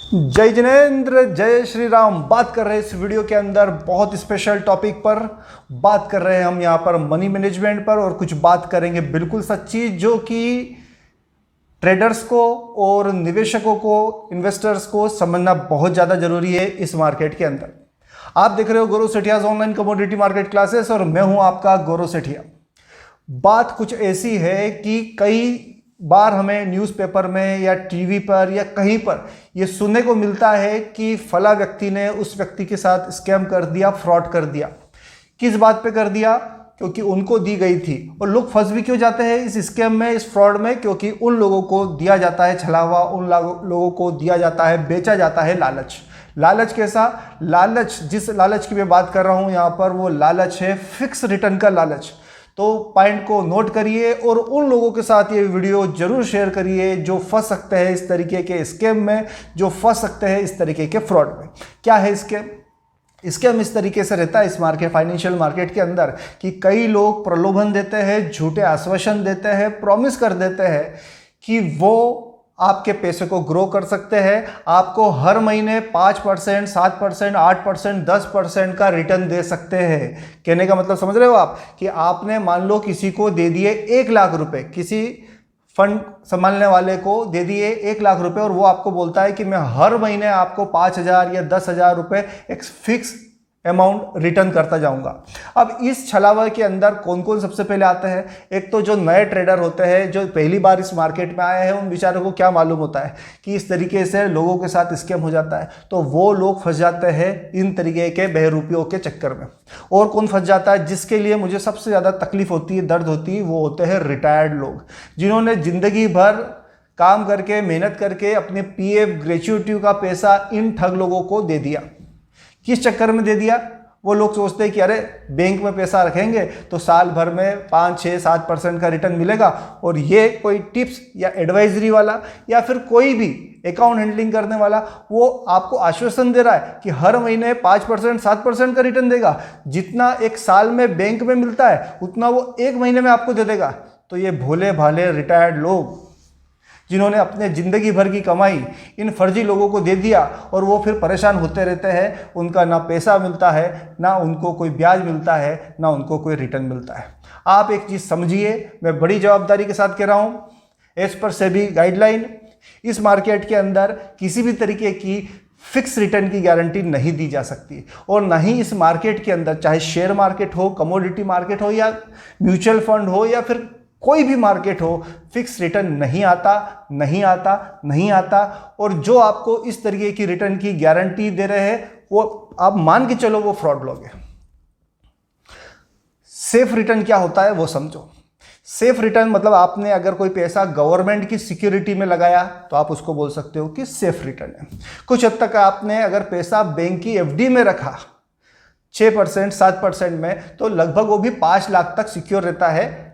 जय जिनेंद्र, जय श्री राम। बात कर रहे हैं इस वीडियो के अंदर बहुत स्पेशल टॉपिक पर। बात कर रहे हैं हम यहाँ पर मनी मैनेजमेंट पर, और कुछ बात करेंगे बिल्कुल सच्ची, जो कि ट्रेडर्स को और निवेशकों को, इन्वेस्टर्स को समझना बहुत ज़्यादा जरूरी है इस मार्केट के अंदर। आप देख रहे हो गौरव सेठियाज ऑनलाइन कमोडिटी मार्केट क्लासेस, और मैं हूँ आपका गौरव सेठिया। बात कुछ ऐसी है कि कई बार हमें न्यूज़पेपर में या टीवी पर या कहीं पर ये सुनने को मिलता है कि फला व्यक्ति ने उस व्यक्ति के साथ स्कैम कर दिया, फ्रॉड कर दिया। किस बात पे कर दिया? क्योंकि उनको दी गई थी। और लोग फंस भी क्यों जाते हैं इस स्कैम में, इस फ्रॉड में? क्योंकि उन लोगों को दिया जाता है छलावा, उन लोगों को दिया जाता है, बेचा जाता है लालच। लालच कैसा? लालच, जिस लालच की मैं बात कर रहा हूं यहां पर, वो लालच है फिक्स रिटर्न का लालच। तो पॉइंट को नोट करिए और उन लोगों के साथ ये वीडियो जरूर शेयर करिए जो फंस सकते हैं इस तरीके के स्कैम में, जो फंस सकते हैं इस तरीके के फ्रॉड में। क्या है स्कैम? स्कैम इस तरीके से रहता है इस मार्केट, फाइनेंशियल मार्केट के अंदर, कि कई लोग प्रलोभन देते हैं, झूठे आश्वासन देते हैं, प्रॉमिस कर देते हैं कि वो आपके पैसे को ग्रो कर सकते हैं, आपको हर महीने 5%, 7%, 8%, 10% का रिटर्न दे सकते हैं। कहने का मतलब समझ रहे हो आप? कि आपने मान लो किसी को दे दिए 1 लाख रुपए, किसी फंड संभालने वाले को दे दिए 1 लाख रुपए, और वो आपको बोलता है कि मैं हर महीने आपको 5,000 या 10,000 रुपए एक फिक्स अमाउंट रिटर्न करता जाऊंगा। अब इस छलावा के अंदर कौन कौन सबसे पहले आते हैं? एक तो जो नए ट्रेडर होते हैं, जो पहली बार इस मार्केट में आए हैं, उन बेचारों को क्या मालूम होता है कि इस तरीके से लोगों के साथ स्कैम हो जाता है, तो वो लोग फंस जाते हैं इन तरीके के बहरूपियों के चक्कर में। और कौन फंस जाता है, जिसके लिए मुझे सबसे ज़्यादा तकलीफ होती है, दर्द होती है, वो होते हैं रिटायर्ड लोग, जिन्होंने जिंदगी भर काम करके, मेहनत करके अपने PF ग्रेच्युटी का पैसा इन ठग लोगों को दे दिया। किस चक्कर में दे दिया? वो लोग सोचते हैं कि अरे बैंक में पैसा रखेंगे तो साल भर में 5, 6, 7% का रिटर्न मिलेगा, और ये कोई टिप्स या एडवाइजरी वाला या फिर कोई भी अकाउंट हैंडलिंग करने वाला वो आपको आश्वासन दे रहा है कि हर महीने 5%, 7% का रिटर्न देगा। जितना एक साल में बैंक में मिलता है उतना वो एक महीने में आपको दे देगा। तो ये भोले भाले रिटायर्ड लोग, जिन्होंने अपने ज़िंदगी भर की कमाई इन फर्जी लोगों को दे दिया, और वो फिर परेशान होते रहते हैं। उनका ना पैसा मिलता है, ना उनको कोई ब्याज मिलता है, ना उनको कोई रिटर्न मिलता है। आप एक चीज़ समझिए, मैं बड़ी जवाबदारी के साथ कह रहा हूँ, एज पर सेबी गाइडलाइन, इस मार्केट के अंदर किसी भी तरीके की फिक्स रिटर्न की गारंटी नहीं दी जा सकती। और ना ही इस मार्केट के अंदर, चाहे शेयर मार्केट हो, कमोडिटी मार्केट हो, या म्यूचुअल फंड हो, या फिर कोई भी मार्केट हो, फिक्स रिटर्न नहीं आता, नहीं आता, नहीं आता। और जो आपको इस तरीके की रिटर्न की गारंटी दे रहे हैं, वो आप मान के चलो वो फ्रॉड लोग हैं। सेफ रिटर्न क्या होता है वो समझो। सेफ रिटर्न मतलब आपने अगर कोई पैसा गवर्नमेंट की सिक्योरिटी में लगाया तो आप उसको बोल सकते हो कि सेफ रिटर्न है। कुछ हद तक आपने अगर पैसा बैंक की FD में रखा 6%, 7% में, तो लगभग वो भी 5 लाख तक सिक्योर रहता है।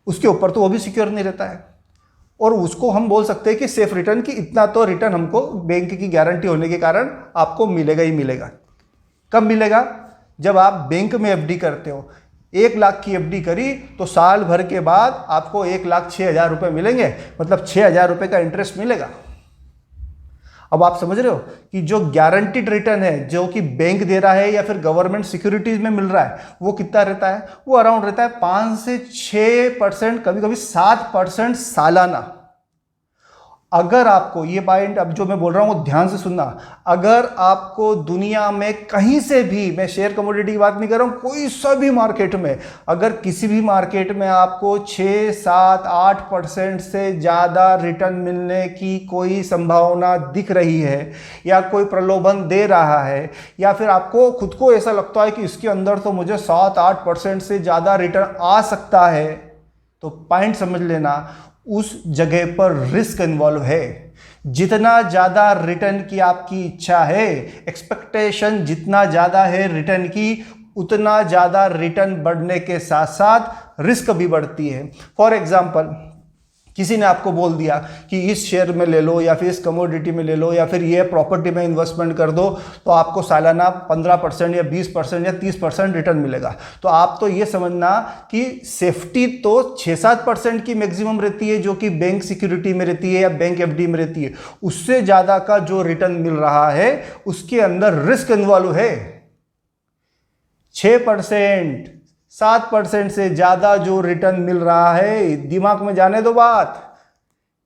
उसके ऊपर तो वो भी सिक्योर नहीं रहता है, और उसको हम बोल सकते हैं कि सेफ रिटर्न की इतना तो रिटर्न हमको बैंक की गारंटी होने के कारण आपको मिलेगा ही मिलेगा। कब मिलेगा? जब आप बैंक में FD करते हो। 1 लाख की FD करी तो साल भर के बाद आपको 1,06,000 रुपये मिलेंगे, मतलब 6,000 रुपये का इंटरेस्ट मिलेगा। अब आप समझ रहे हो कि जो गारंटीड रिटर्न है, जो कि बैंक दे रहा है या फिर गवर्नमेंट सिक्योरिटीज में मिल रहा है, वो कितना रहता है? वो अराउंड रहता है 5 से 6%, कभी कभी 7% सालाना। अगर आपको ये पॉइंट अब जो मैं बोल रहा हूँ वो ध्यान से सुनना, अगर आपको दुनिया में कहीं से भी, मैं शेयर कमोडिटी की बात नहीं कर रहा हूँ, कोई सा भी मार्केट में, अगर किसी भी मार्केट में आपको 6, 7, 8% से ज़्यादा रिटर्न मिलने की कोई संभावना दिख रही है, या कोई प्रलोभन दे रहा है, या फिर आपको खुद को ऐसा लगता है कि इसके अंदर तो मुझे 7-8% से ज़्यादा रिटर्न आ सकता है, तो पॉइंट समझ लेना, उस जगह पर रिस्क इन्वॉल्व है। जितना ज़्यादा रिटर्न की आपकी इच्छा है, एक्सपेक्टेशन जितना ज़्यादा है रिटर्न की, उतना ज़्यादा रिटर्न बढ़ने के साथ साथ रिस्क भी बढ़ती है। फॉर एग्जाम्पल, किसी ने आपको बोल दिया कि इस शेयर में ले लो या फिर इस कमोडिटी में ले लो या फिर ये प्रॉपर्टी में इन्वेस्टमेंट कर दो तो आपको सालाना 15% या 20% या 30% रिटर्न मिलेगा, तो आप तो ये समझना कि सेफ्टी तो 6-7% की मैक्सिमम रहती है जो कि बैंक सिक्योरिटी में रहती है या बैंक एफडी में रहती है। उससे ज़्यादा का जो रिटर्न मिल रहा है उसके अंदर रिस्क इन्वॉल्व है। 6%, 7% से ज़्यादा जो रिटर्न मिल रहा है, दिमाग में जाने दो बात,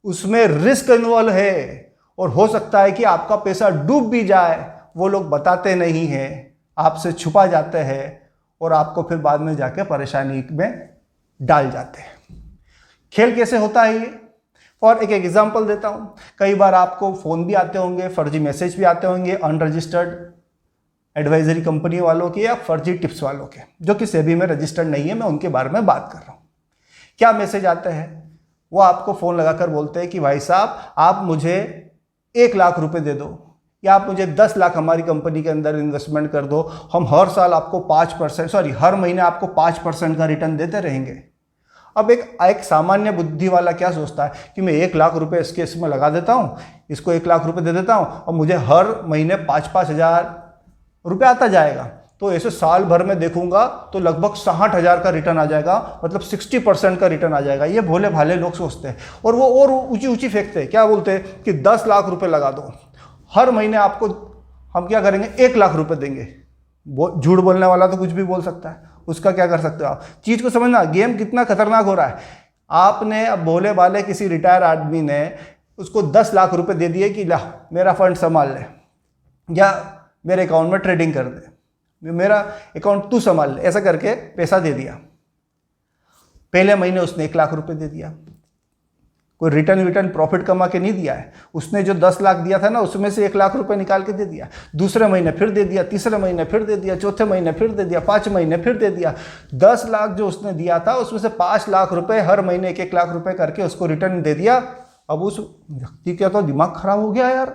उसमें रिस्क इन्वॉल्व है और हो सकता है कि आपका पैसा डूब भी जाए। वो लोग बताते नहीं हैं, आपसे छुपा जाते हैं और आपको फिर बाद में जाके परेशानी में डाल जाते हैं। खेल कैसे होता है ये, फॉर एक एग्जाम्पल देता हूँ। कई बार आपको फ़ोन भी आते होंगे, फर्जी मैसेज भी आते होंगे अनरजिस्टर्ड एडवाइजरी कंपनी वालों के या फर्जी टिप्स वालों के, जो कि सेबी में रजिस्टर्ड नहीं है, मैं उनके बारे में बात कर रहा हूँ। क्या मैसेज आते हैं, वो आपको फ़ोन लगाकर बोलते हैं कि भाई साहब आप मुझे 1 लाख रुपए दे दो या आप मुझे 10 लाख हमारी कंपनी के अंदर इन्वेस्टमेंट कर दो, हम हर साल आपको 5% हर महीने आपको 5% का रिटर्न देते रहेंगे। अब एक सामान्य बुद्धि वाला क्या सोचता है कि मैं 1 लाख रुपए इसमें लगा देता हूँ, इसको 1 लाख रुपए दे देता हूँ और मुझे हर महीने 5-5 हज़ार रुपये आता जाएगा, तो ऐसे साल भर में देखूंगा तो लगभग 60,000 का रिटर्न आ जाएगा, मतलब 60% का रिटर्न आ जाएगा। ये भोले भाले लोग सोचते हैं और वो और ऊंची ऊंची फेंकते हैं। क्या बोलते हैं कि 10 लाख रुपए लगा दो, हर महीने आपको हम क्या करेंगे 1 लाख रुपए देंगे। झूठ बोलने वाला तो कुछ भी बोल सकता है, उसका क्या कर सकते हो आप। चीज़ को समझना, गेम कितना खतरनाक हो रहा है। आपने अब भोले भाले किसी रिटायर आदमी ने उसको 10 लाख रुपए दे दिए कि ला मेरा फंड संभाल ले या मेरे अकाउंट में ट्रेडिंग कर दे, मेरा अकाउंट तू संभाल ले, ऐसा करके पैसा दे दिया। पहले महीने उसने 1 लाख रुपए दे दिया, कोई रिटर्न प्रॉफिट कमा के नहीं दिया है। उसने जो 10 लाख दिया था ना उसमें से 1 लाख रुपए निकाल के दे दिया। दूसरे महीने फिर दे दिया, तीसरे महीने फिर दे दिया, चौथे महीने फिर दे दिया, 5 महीने फिर दे दिया। 10 लाख जो उसने दिया था उसमें से 5 लाख रुपए हर महीने 1-1 लाख रुपए करके उसको रिटर्न दे दिया। अब उस व्यक्ति का तो दिमाग खराब हो गया यार,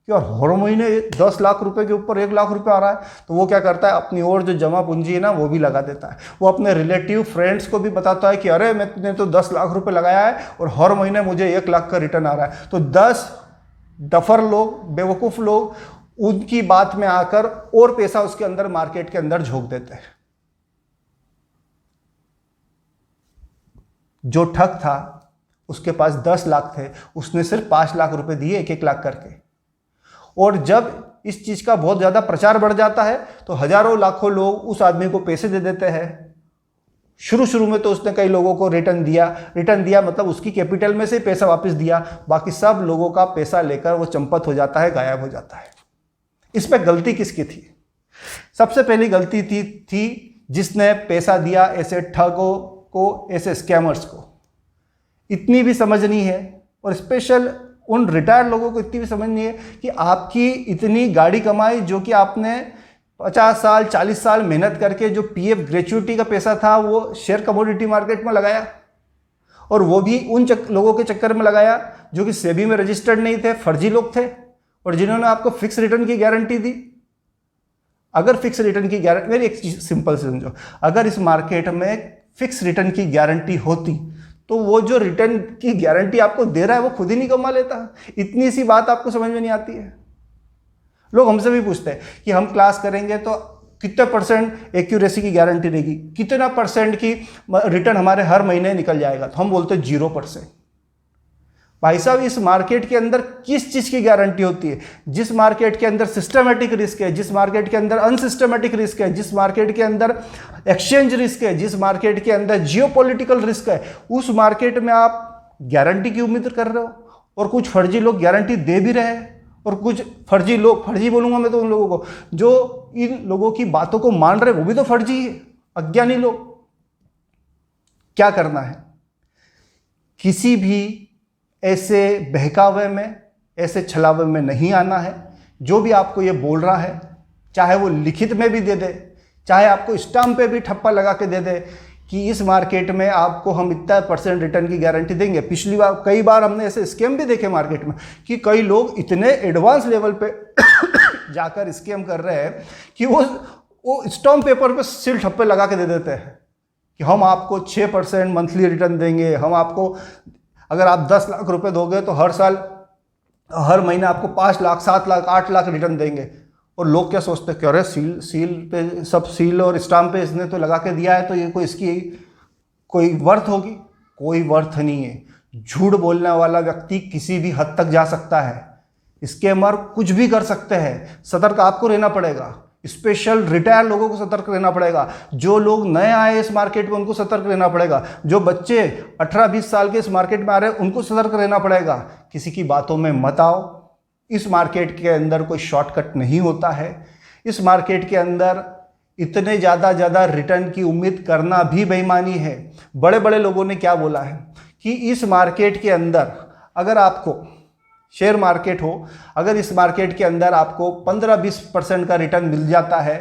और हर महीने 10 लाख रुपए के ऊपर 1 लाख रुपए आ रहा है। तो वो क्या करता है, अपनी और जो जमा पूंजी है ना वो भी लगा देता है। वो अपने रिलेटिव फ्रेंड्स को भी बताता है कि अरे मैंने तो 10 लाख रुपए लगाया है और हर महीने मुझे 1 लाख का रिटर्न आ रहा है। तो 10 डफर लोग, बेवकूफ़ लोग उनकी बात में आकर और पैसा उसके अंदर मार्केट के अंदर झोंक देते हैं। जो ठग था उसके पास 10 लाख थे, उसने सिर्फ 5 लाख रुपए दिए 1-1 लाख करके। और जब इस चीज़ का बहुत ज़्यादा प्रचार बढ़ जाता है तो हजारों लाखों लोग उस आदमी को पैसे दे देते हैं। शुरू में तो उसने कई लोगों को रिटर्न दिया मतलब उसकी कैपिटल में से पैसा वापस दिया, बाकी सब लोगों का पैसा लेकर वो चंपत हो जाता है, गायब हो जाता है। इस पर गलती किसकी थी? सबसे पहली गलती थी जिसने पैसा दिया ऐसे ठगों को, ऐसे स्कैमर्स को। इतनी भी समझ नहीं है, और स्पेशल उन रिटायर्ड लोगों को इतनी भी समझ नहीं है कि आपकी इतनी गाड़ी कमाई जो कि आपने 50 साल 40 साल मेहनत करके जो पीएफ ग्रेच्युटी का पैसा था वो शेयर कमोडिटी मार्केट में लगाया, और वो भी उन लोगों के चक्कर में लगाया जो कि सेबी में रजिस्टर्ड नहीं थे, फर्जी लोग थे, और जिन्होंने आपको फिक्स रिटर्न की गारंटी दी। अगर फिक्स रिटर्न की गारंटी, मेरी एक चीज सिंपल से समझो, अगर इस मार्केट में फिक्स रिटर्न की गारंटी होती तो वो जो रिटर्न की गारंटी आपको दे रहा है वो खुद ही नहीं कमा लेता। इतनी सी बात आपको समझ में नहीं आती है। लोग हमसे भी पूछते हैं कि हम क्लास करेंगे तो कितने % एक्यूरेसी की गारंटी रहेगी, कितना % की रिटर्न हमारे हर महीने निकल जाएगा, तो हम बोलते हैं 0%। भाई साहब, इस मार्केट के अंदर किस चीज़ की गारंटी होती है? जिस मार्केट के अंदर सिस्टमेटिक रिस्क है, जिस मार्केट के अंदर अनसिस्टमेटिक रिस्क है, जिस मार्केट के अंदर एक्सचेंज रिस्क है, जिस मार्केट के अंदर जियोपॉलिटिकल रिस्क है, उस मार्केट में आप गारंटी की उम्मीद कर रहे हो। और कुछ फर्जी लोग गारंटी दे भी रहे हैं, और कुछ फर्जी लोग, फर्जी बोलूंगा मैं तो उन लोगों को जो इन लोगों की बातों को मान रहे, वो भी तो फर्जी है, अज्ञानी लोग। क्या करना है? किसी भी ऐसे बहकावे में, ऐसे छलावे में नहीं आना है। जो भी आपको ये बोल रहा है, चाहे वो लिखित में भी दे दे, चाहे आपको स्टाम्प पे भी ठप्पा लगा के दे दे कि इस मार्केट में आपको हम इतना % रिटर्न की गारंटी देंगे। पिछली बार कई बार हमने ऐसे स्कैम भी देखे मार्केट में कि कई लोग इतने एडवांस लेवल पे जाकर स्कैम कर रहे हैं कि वो स्टाम्प पेपर पे सिल ठप्पे लगा के दे देते हैं कि हम आपको 6% मंथली रिटर्न देंगे, हम आपको अगर आप 10 लाख रुपए दोगे तो हर महीने आपको 5 लाख, 7 लाख, 8 लाख रिटर्न देंगे। और लोग क्या सोचते हैं कि अरे सील पे सब सील और स्टाम्प पे इसने तो लगा के दिया है, तो ये कोई इसकी कोई वर्थ होगी? कोई वर्थ नहीं है। झूठ बोलने वाला व्यक्ति किसी भी हद तक जा सकता है, स्कैमर कुछ भी कर सकते हैं। सतर्क आपको रहना पड़ेगा, स्पेशल रिटायर लोगों को सतर्क रहना पड़ेगा। जो लोग नए आए इस मार्केट में उनको सतर्क रहना पड़ेगा। जो बच्चे 18-20 साल के इस मार्केट में आ रहे हैं उनको सतर्क रहना पड़ेगा। किसी की बातों में मत आओ। इस मार्केट के अंदर कोई शॉर्टकट नहीं होता है। इस मार्केट के अंदर इतने ज़्यादा रिटर्न की उम्मीद करना भी बेईमानी है। बड़े बड़े लोगों ने क्या बोला है कि इस मार्केट के अंदर अगर आपको शेयर मार्केट हो, अगर इस मार्केट के अंदर आपको 15-20% का रिटर्न मिल जाता है,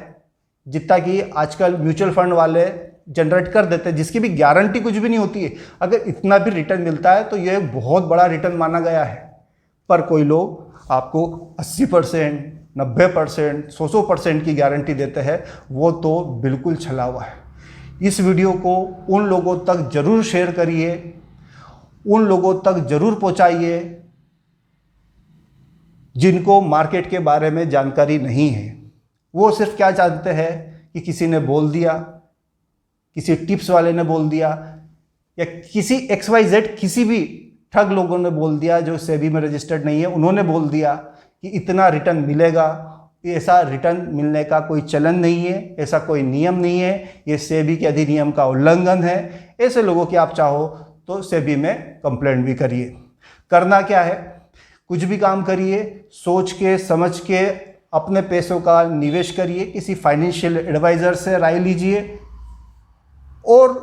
जितना कि आजकल म्यूचुअल फंड वाले जनरेट कर देते हैं, जिसकी भी गारंटी कुछ भी नहीं होती है, अगर इतना भी रिटर्न मिलता है तो यह बहुत बड़ा रिटर्न माना गया है। पर कोई लोग आपको 80%, 90%, 100% की गारंटी देते हैं, वो तो बिल्कुल छला हुआ है। इस वीडियो को उन लोगों तक जरूर शेयर करिए, उन लोगों तक जरूर पहुंचाइए जिनको मार्केट के बारे में जानकारी नहीं है। वो सिर्फ क्या जानते हैं कि किसी ने बोल दिया, किसी टिप्स वाले ने बोल दिया, या किसी XYZ किसी भी ठग लोगों ने बोल दिया जो सेबी में रजिस्टर्ड नहीं है, उन्होंने बोल दिया कि इतना रिटर्न मिलेगा। ऐसा रिटर्न मिलने का कोई चलन नहीं है, ऐसा कोई नियम नहीं है, ये सेबी के अधिनियम का उल्लंघन है। ऐसे लोगों की आप चाहो तो सेबी में कंप्लेंट भी करिए। करना क्या है, कुछ भी काम करिए, सोच के समझ के अपने पैसों का निवेश करिए, किसी फाइनेंशियल एडवाइज़र से राय लीजिए। और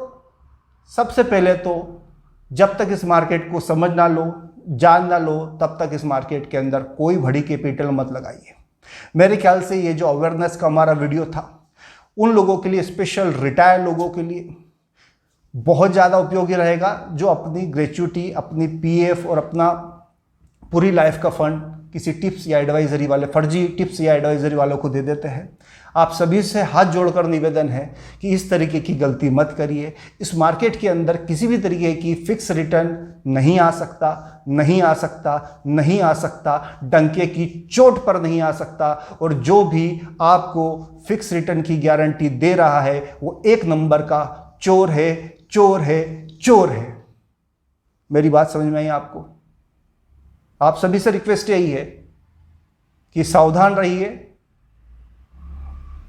सबसे पहले तो जब तक इस मार्केट को समझ ना लो, जान ना लो, तब तक इस मार्केट के अंदर कोई बड़ी कैपिटल मत लगाइए। मेरे ख्याल से ये जो अवेयरनेस का हमारा वीडियो था, उन लोगों के लिए, स्पेशल रिटायर लोगों के लिए बहुत ज़्यादा उपयोगी रहेगा, जो अपनी ग्रेच्युटी, अपनी PF और अपना पूरी लाइफ का फंड किसी टिप्स या एडवाइजरी वाले, फर्जी टिप्स या एडवाइजरी वालों को दे देते हैं। आप सभी से हाथ जोड़कर निवेदन है कि इस तरीके की गलती मत करिए। इस मार्केट के अंदर किसी भी तरीके की फिक्स रिटर्न नहीं आ सकता, नहीं आ सकता, नहीं आ सकता, डंके की चोट पर नहीं आ सकता। और जो भी आपको फिक्स रिटर्न की गारंटी दे रहा है वो एक नंबर का चोर है, चोर है, चोर है। मेरी बात समझ में आई आपको? आप सभी से रिक्वेस्ट यही है कि सावधान रहिए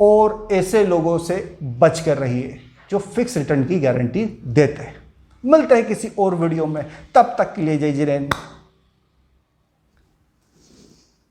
और ऐसे लोगों से बच कर रहिए जो फिक्स रिटर्न की गारंटी देते हैं। मिलते हैं किसी और वीडियो में, तब तक के लिए जय जिनेंद्र।